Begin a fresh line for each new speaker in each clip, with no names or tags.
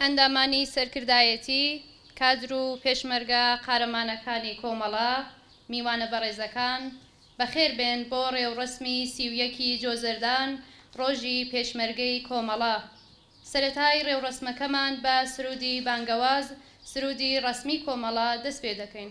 ئەندامانی سەرکردایەتی کادر و پێشمەرگە قارەمانەکانی کۆمەڵە میوانە بەڕێزەکان بەخێر بێن بۆ ڕێوڕسمی 31 جۆزەردان ڕۆژی پێشمەرگەی کۆمەڵە. سەرەتای ڕێوڕسمەکەمان بە سرودی بانگەواز سرودی ڕسمی کۆمەڵە دەست پێ دەکەین.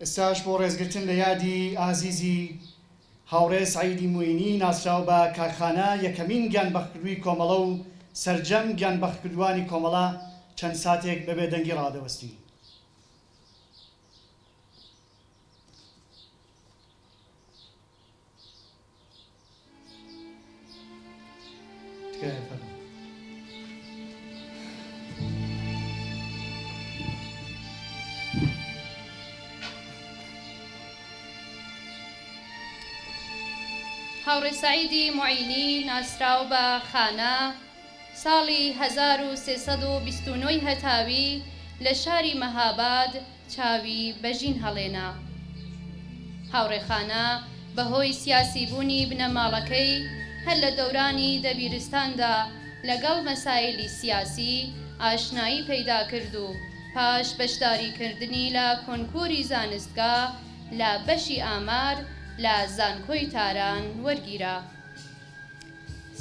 ئێستاش بۆ ڕێزگرتن لە یادی ئازیزی هاوڕێ سعیدی موینی ناسراو بە کارخانە یەکەمین گیانبەختکردووی کۆمەڵە و سەرجەم گیانبەختکردوانی کۆمەڵە چەند ساتێک بەبێ دەنگی ڕادەوەستی.
هاوڕێ سعیدی موعینی ناسراو بە خانە ساڵی 1329 هەتاوی لە شاری مەهاباد چاوی بەژین هەڵێنا. هاوڕێخانە بەهۆی سیاسی بوونی بنەماڵەکەی هەر لە دەورانی دەبیرستاندا لەگەڵ مەسایلی سیاسی ئاشنایی پەیدا کرد و پاش بەشداریکردنی لە کۆنکوری زانستگا لە بەشی ئامار لە زانکۆی تاران وەرگیرا.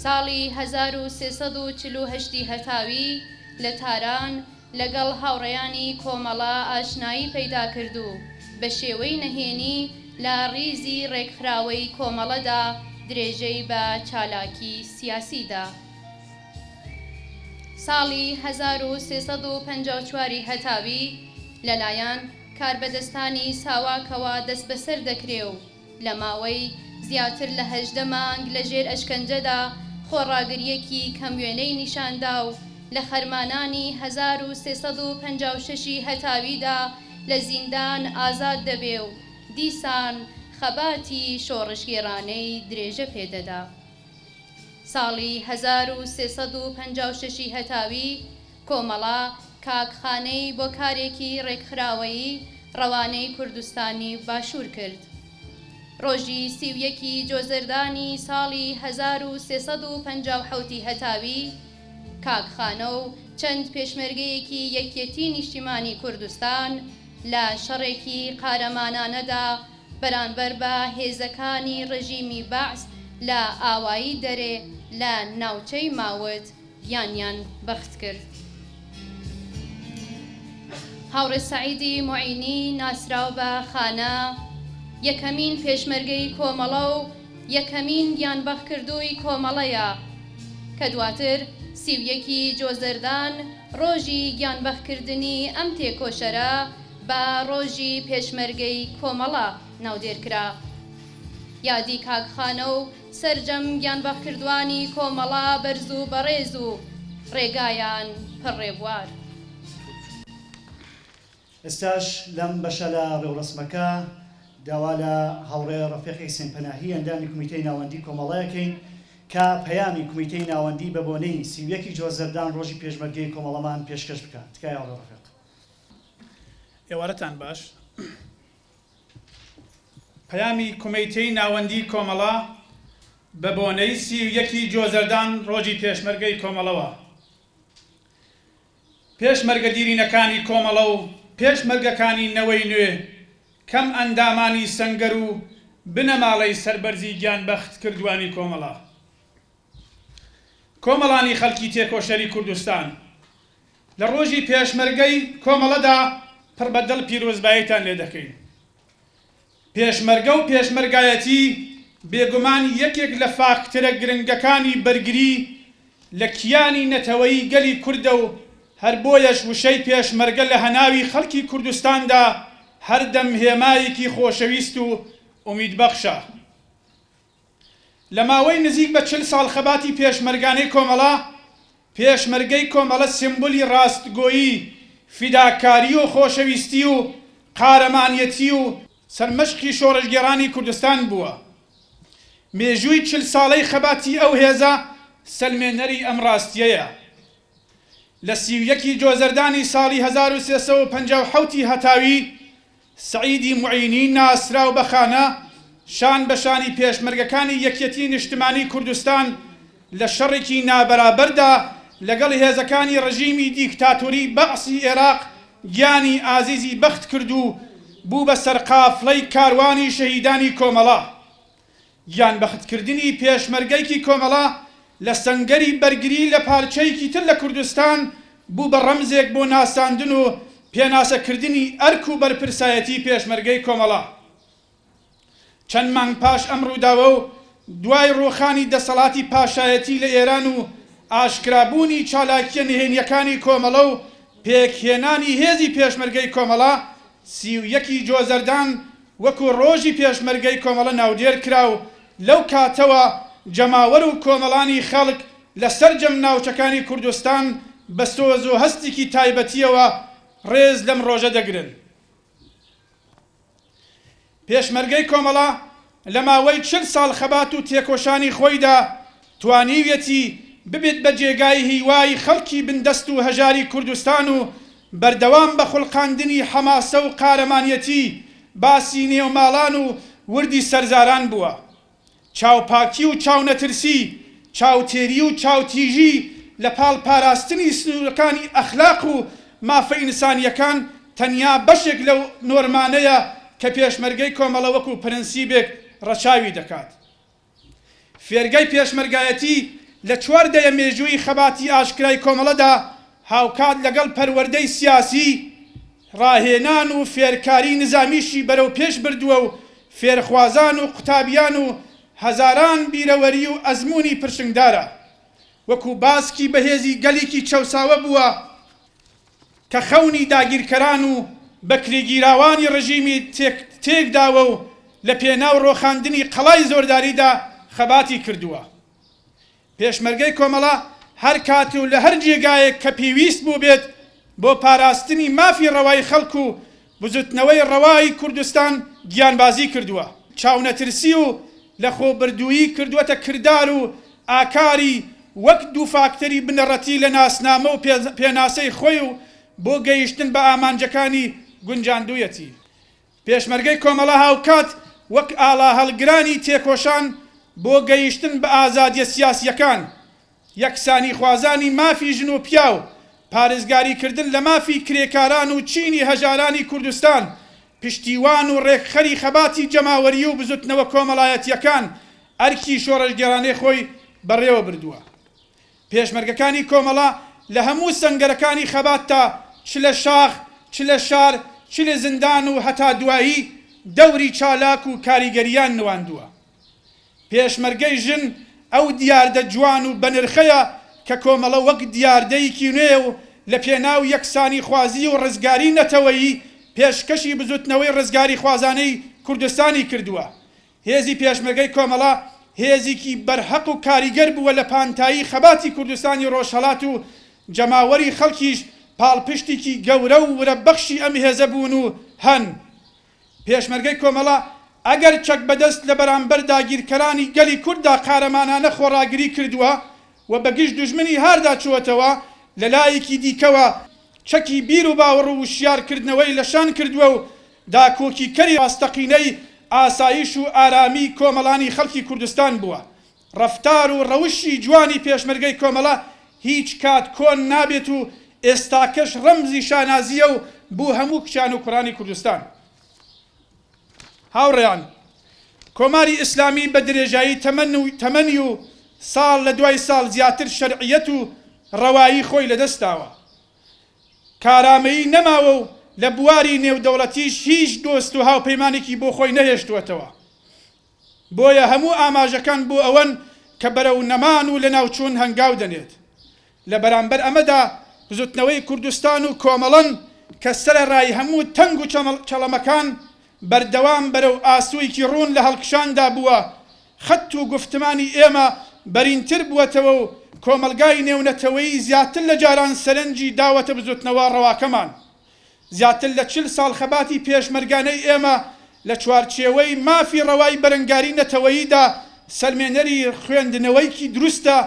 ساڵی 1348 هەتاوی لە تاران لەگەڵ هاوڕێیانی کۆمەڵە ئاشنایی پەیدا کرد و بە شێوەی نەهێنی لە ڕیزی ڕێکخراوەی کۆمەڵەدا درێژەی بە چالاکی سیاسیدا. ساڵی 1354 هەتاوی لەلایەن کاربەدەستانی ساواکەوە دەست بەسەر دەکرێ و لە ماوەی زیاتر لە 18 مانگ لە ژێر ئەشکەنجەدا خۆڕاگریەکی کەموێنەی نیشاندا و لە خەرمانانی 1356 هەتاویدا لە زیندان ئازاد دەبێ و دیسان خەباتی شۆڕشگێڕانەی درێژە پێدەدا. ساڵی 1356 هەتاوی کۆمەڵە کاکخانەی بۆ کارێکی ڕێکخراوەیی ڕەوانەی کوردستانی باشوور کرد. ڕۆژی 31 جۆزەردانی ساڵی 1357 هەتاوی کاکخانە و چەند پێشمەرگەیەکی یەکێتی نیشتیمانی کوردستان لە شەڕێکی قارەمانانەدا بەرامبەر بە هێزەکانی ڕژیمی بەعس لە ئاوایی دەرێ لە ناوچەی ماوت گیانیان بەخت کرد. هاوڕێ سعیدی موعینی ناسراو بە خانە یەکەمین پێشمەرگەی کۆمەڵە و یەکەمین گیانبەختکردووی کۆمەڵەیە کە دواتر 31 جۆزەردان ڕۆژی گیانبەختکردنی ئەم تێکۆشەرە بە ڕۆژی پێشمەرگەی کۆمەڵە ناودێرکرا. یادی کاکخانە و سەرجەم گیانبەختکردوانی کۆمەڵە بەرز و بەڕێز و ڕێگایان پڕێبوار.
ئێستاش لەم بەشە لە ڕێوڕسمەکە داوا لە هاوڕێ ڕەفیقی سێنپەناهی ئەندامی کمیتەی ناوەندی کۆمەڵەیەکەین کە پەیامی کمیتەی ناوەندی بە بۆنەی 31 جۆزەردان ڕۆژی پێشمەرگەی کۆمەڵەمان پێشکەش بکات. تکایە هاوڕێ ڕەفیق.
ئێوارەتان باش. پەیامی کمیتەی ناوەندی کۆمەڵە بە بۆنەی 31 جۆزەردان ڕۆژی پێشمەرگەی کۆمەڵەوە. پێشمەرگەدیرینەکانی کۆمەڵە و پێشمەرگەکانی نەوەی نوێ کەم ئەندامانی سەنگەر و بنەماڵەی سەربەرزی گیانبەخت کردوانی کۆمەڵە. کۆمەڵانی خەڵکی تێکۆشەری کوردستان لە ڕۆژی پێشمەرگەی کۆمەڵەدا پڕ بەدڵ پیرۆزباییتان لێ دەکەین. پێشمەرگە و پێشمەرگایەتی بێگومان یەکێک لە فاکتەرە گرنگەکانی بەرگری لە کیانی نەتەوەیی گەلی کوردە و هەر بۆیەش وشەی پێشمەرگە لە هەناوی خەڵکی کوردستاندا هەردەم هێمایەکی خۆشەویست و ئومیدبەخشە. لە ماوەی نزیک بە 40 ساڵ خەباتی پێشمەرگانەی کۆمەڵە، پێشمەرگەی کۆمەڵە سیمبولی ڕاستگۆیی، فیداکاری و خۆشەویستی و قارەمانیەتی و سەرمەشقی شۆڕژگێڕانی کوردستان بووە. مێژووی 40 ساڵەی خەباتی ئەو هێزە سەلمێنەری ئەم ڕاستیەیە. لە 31 جۆزەردانی ساڵی 1357 هەتاوی سعیدی معینی ناسراو بەخانە شان بەشانی پێشمەرگەکانی یەکێتی نیشتمانی کوردستان لە شەڕێکی نابەرابەردا لەگەڵ هێزەکانی ڕژیمی دیکتاتۆری بەعسی عێراق گیانی ئازیزی بەخت کرد و بوو بە سەرقافڵەی کاروانی شەهیدانی کۆمەڵە. گیان بەختکردنی پێشمەرگەیەکی کۆمەڵە لە سەنگەری بەرگری لە پارچەیەکی تر لە کوردستان بوو بە ڕەمزێک بۆ ناساندن و پێناسەکردنی ئەرک و بەرپرسایەتی پێشمەرگەی کۆمەڵە. چەند مانگ پاش ئەم ڕووداوە و دوای ڕۆخانی دەسەڵاتی پاشایەتی لە ئێران و ئاشکرابوونی چالاکیە نهێنیەکانی کۆمەڵە و پێکهێنانی هێزی پێشمەرگەی کۆمەڵە، 31 جۆزەردان وەکو ڕۆژی پێشمەرگەی کۆمەڵە ناودێر کرا و لەو کاتەوە جەماوەر و کۆمەڵانی خەڵک لە سەرجەم ناوچەکانی کوردستان بە سۆز و هەستێکی تایبەتیەوە ڕێز لەم ڕۆژە دەگرن. پێشمەرگەی کۆمەڵە لە ماوەی 40 ساڵ خەبات و تێکۆشانی خۆیدا توانیویەتی ببێت بە جێگای هیوای خەڵکی بندەست و هەژاری کوردستان و بەردەوام بە خوڵقاندنی حەماسە و قارەمانیەتی باسی نێوماڵان و وردی سەرزاران بووە. چاوپاکی و چاونەترسی، چاوتێری و چاوتیژی لە پاڵ پاراستنی سنوورەکانی ئەخلاق و مافە ئینسانیەکان تەنیا بەشێک لەو نۆرمانەیە کە پێشمەرگەی کۆمەڵە وەکو پرەنسیبێک ڕەچاوی دەکات. فێرگەی پێشمەرگایەتی لە 4 مێژووی خەباتی ئاشکرای کۆمەڵەدا هاوکات لەگەڵ پەروەردەی سیاسی، ڕاهێنان و فێرکاری نظامیشی بەرەو پێش بردووە و فێرخوازان و قوتابیان و هەزاران بیرەوەری و ئەزمموی پرشنگدارە. وەکو باسکی بەهێزی گەلێکی چەوساوە بووە کە خەونی داگیرکەران و بەکرێگیراوانی ڕژیمی تێکداوە و لە پێناو ڕۆخاندنی قەڵای زۆرداریدا خەباتی کردووە. پێشمەرگەی کۆمەڵە هەر کات و لە هەر جێگایەک کە پێویست بوو بێت بۆ پاراستنی مافی ڕەوای خەڵک و بزوتنەوەی ڕەوای کوردستان گیانبازی کردووە. چاونەترسی و لە خۆبردوویی کردووەتە کردار و ئاکاری وەک دوو فاکتەری بنەڕەتی لە ناسنامە و پێناسەی خۆی و بۆ گەیشتن بە ئامانجەکانی گونجاندوویەتی. پێشمەرگەی کۆمەڵە هاوکات وەک ئاڵا هەڵگرانی تێکۆشان بۆ گەیشتن بە ئازادیە سیاسیەکان، یەکسانی خوازانی مافی ژن و پیا و پارێزگاریکردن لە مافی کرێکاران و چینی هەژارانی کوردستان، پشتیوان و ڕێکخەری خەباتی جەماوەری و بزوتنەوە کۆمەڵایەتیەکان ئەرکی شۆڕژگێڕانەی خۆی بەڕێوە بردووە. پێشمەرگەکانی کۆمەڵە لە هەموو سەنگەرەکانی خەبات تا چ لە شاخ، چ لە شار، چ لە زندان و هەتا دوایی دەوری چالاک و کاریگەریان نواندووە. پێشمەرگەی ژن ئەو دیاردە جوان و بەنرخەیە کە کۆمەڵە وەک دیاردەیەکی نوێ و لە پێناو یەکسانی خوازی و ڕزگاری نەتەوەیی پێشکەشی بزوتنەوەی ڕزگاری خوازانەی کوردستانی کردووە. هێزی پێشمەرگەی کۆمەڵە هێزێکی بەرهەق و کاریگەر بووە لە پانتایی خەباتی کوردستانی ڕۆژهەڵات و جەماوەری خەڵکیش پاڵپشتێکی گەورە و ورەبەخشی ئەم هێزە بوون و هەن. پێشمەرگەی کۆمەڵە ئەگەر چەک بەدەست لە بەرامبەر داگیرکەرانی گەلی کووردا قارەمانانە خۆڕاگری کردووە و بەگشت دوژمنی هاردا چووەتەوە، لە لایەکی دیکەوە چەکی بیر و باوەڕ و وشیارکردنەوەی لەشان کردووە و داکۆکی کەری ڕاستەقینەی ئاسایش و ئارامی کۆمەڵانی خەڵکی کوردستان بووە. ڕەفتار و ڕەوشی جوانی پێشمەرگەی کۆمەڵە هیچ کات کۆن نابێت و ئێستاکەش ڕەمزی شانازیە و بوو هەموو کچان و کوڕانی کوردستان. هاوڕێیان، کۆماری ئیسلامی بە درێژایی تەمەنی و ساڵ لە دوای ساڵ زیاتر شەرعیەت و ڕەوایی خۆی لەدەستاوە. کارامەیی نەماوە و لە بواری نێودەوڵەتیش هیچ دۆست و هاوپەیمانێکی بۆ خۆی نەهێشتووەتەوە. بۆیە هەموو ئاماژەکان بۆ ئەوەن کە بەرەو نەمان و لە ناوچوون هەنگاو دەنێت. لە بەرامبەر ئەمەدا بزوتنەوەی کوردستان و کۆمەڵن کە سەرەڕای هەموو تەنگ و چەڵەمەکان بەردەوام بەرەو ئاسوویکی ڕوون لە هەڵکشاندا بووە. خەت و گفتمانی ئێمە بەرینتر بووەتەوە و کۆمەلگای نێونەتەوەی زیاتر لە جاران سەرنجی داوەتە بزوتنەوە ڕەواکەمان. زیاتر لە 40 ساڵ خەباتی پێشمەرگانەی ئێمە لە چوارچێوەی مافی ڕەوای بەرەنگاری نەتەوەییدا سەرمێنەری خوێندنەوەیکی دروستە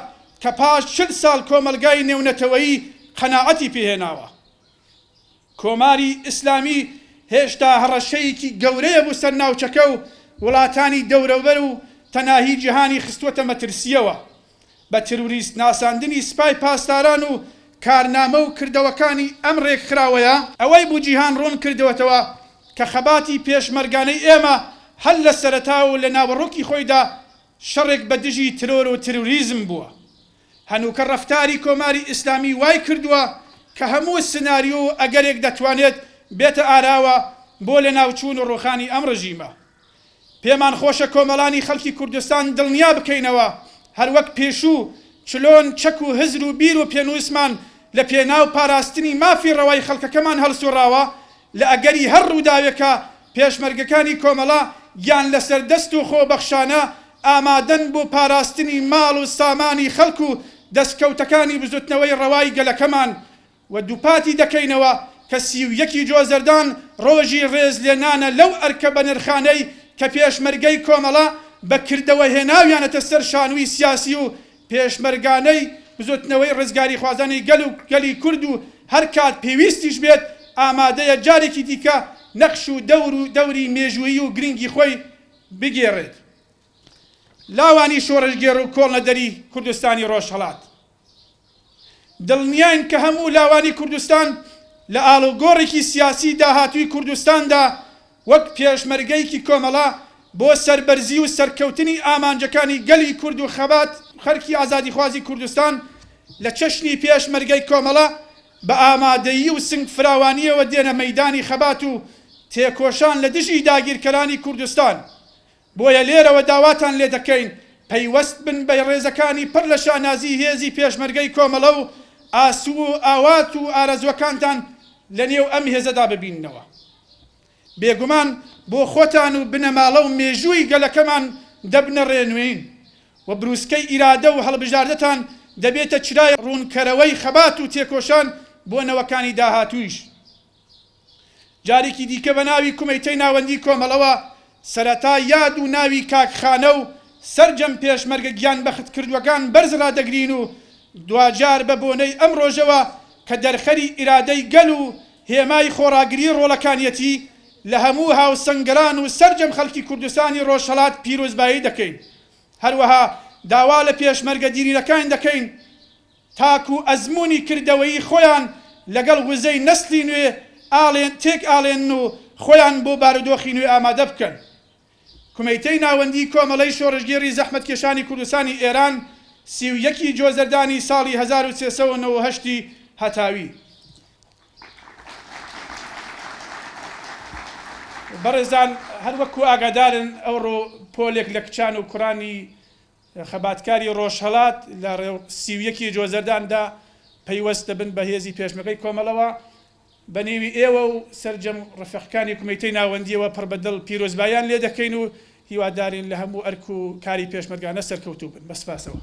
کە پاش 40 ساڵ کۆمەلگای نێونەتەوەیی قەناعەتی پێهێناوە. کۆماری ئیسلامی هێشتا هەڕەشەیەکی گەورەیە بوو سەر ناوچەکە و وڵاتانی دەورەبەر و تەناهی جیهانی خستوەتە مەترسیەوە بە تروریست ناساندنی سپای پاسداران و کارنامە و کردەوەکانی ئەم ڕێکخراوەیە ئەوەی بوو جیهان ڕوون کردەوەتەوە کە خەباتی پێشمەرگانەی ئێمە هەل لە سەرەتا و لە ناوەڕۆکی خۆیدا شەڕێک بە دژی ترۆر و تروریزم بووە. هەنووکە ڕەفتاری کۆماری ئیسلامی وای کردووە کە هەموو سناریۆ ئەگەرێک دەتوانێت بێتە ئاراوە بۆ لە ناوچوون و ڕۆخانی ئەم ڕژیمە. پێمان خۆشە کۆمەڵانی خەڵکی کوردستان دڵنیا بکەینەوە هەروەک پێشوو چلۆن چەک و هزر و بیر و پێنووسمان لە پێناو پاراستنی مافی ڕەوای خەڵکەکەمان هەڵسوڕاوە لە ئەگەری هەر ڕووداوێکە پێشمەرگەکانی کۆمەڵا گیان لەسەر دەست و خۆبەخشانە ئامادەن بۆ پاراستنی ماڵ و سامانی خەڵک و دەستکەوتەکانی بزوتنەوەی ڕەوای گەلەکەمان و دووپاتی دەکەینەوە کە 31 جۆزەردان ڕۆژی ڕێز لێنانە لەو ئەرکە بە نرخانەی کە پێشمەرگەی کۆمەڵا بەکردەوە هێناویانەتە سەر شانووی سیاسی و پێشمەرگانەی بزوتنەوەی ڕزگاری خوازانی گەلی کورد و هەر کات پێویستیش بێت ئامادەیە جارێکی دیکە نەخش و دەوری مێژوویی و گرنگی خۆی بگێڕێت. لاوانی شۆڕژگێڕ و کۆڵنەدەری کوردستانی ڕۆژهەڵات دڵنیاین کە هەموو لاوانی کوردستان لە ئاڵوگۆڕێکی سیاسی داهاتووی کوردستاندا وەک پێشمەرگەیەکی کۆمەڵا بۆ سەربەرزی و سەرکەوتنی ئامانجەکانی گەلی کورد و خەبات خەرکی ئازادیخوازی کوردستان لە چەشنی پێشمەرگەی کۆمەڵا بە ئامادەیی و سنگ فراوانیەوە دێنە مەیدانی خەبات و تێکۆشان لە دژی داگیرکەرانی کوردستان. بۆیە لێرەوە داواتان لێ دەکەین پەیوەست بن بە ڕێزەکانی پڕ لە شانازی هێزی پێشمەرگەی کۆمەڵە و ئاسوو و ئاوات و ئارەزوەکانتان لە نێو ئەم هێزەدا ببیننەوە. بێگومان بۆ خۆتان و بنەماڵە و مێژووی گەلەکەمان دەبنە ڕێنوین و بروسکەی ئیرادە و هەڵبژاردەتان دەبێتە چرای ڕوونکەرەوەی خەبات و تێکۆشان بۆ نەوەکانی داهاتوویش. جارێکی دیکە بە ناوی کومەیتەی ناوەندی کۆمەڵەوە سەرەتا یاد و ناوی کاکخانە و سەرجەم پێشمەرگە گیان بەخت کردوەکان بەرز ڕادەگرین و دوجار بە بۆنەی ئەم ڕۆژەوە کە دەرخەری ئیرادەی گەل و هێمای خۆراگری ڕۆڵەکانیەتی لە هەموو هاوسەنگەران و سەرجەم خەڵکی کوردستانی ڕۆژهەڵات پیرۆزبایی دەکەین. هەروەها داوا لە پێشمەرگە دیرینەکان دەکەین تاکو ئەزمموی کردەوەی خۆیان لەگەڵ وزەی نەسلی نوێ تێک ئاڵێن و خۆیان بۆ بارودۆخی نوێ ئامادە بکەن. کومەیتەی ناوەندی کۆمەڵەی شۆڕژگێڕی زەحمەتکێشانی کوردستانی ئێران 31 جۆزەردانی ساڵی 1398 هەتاوی. بەڕێزان هەروەکو ئاگادارن ئەوڕۆ پۆلێک لە کچان و کوڕانی خەباتکاری ڕۆژهەڵات لە 31 جۆزەرداندا پەیوەست دەبن بە هێزی پێشمەرگەی کۆمەڵەوە بە نێوی ئێوە و سەرجەم ڕەفیقەکانی کومەیتەی ناوەندیەوە پڕبەدڵ پیرۆزبایان لێ دەکەین و هیوادارین لە هەموو ئەرک و کاری پێشمەرگانە سەرکەوتوو بن. بەسپاسەوە.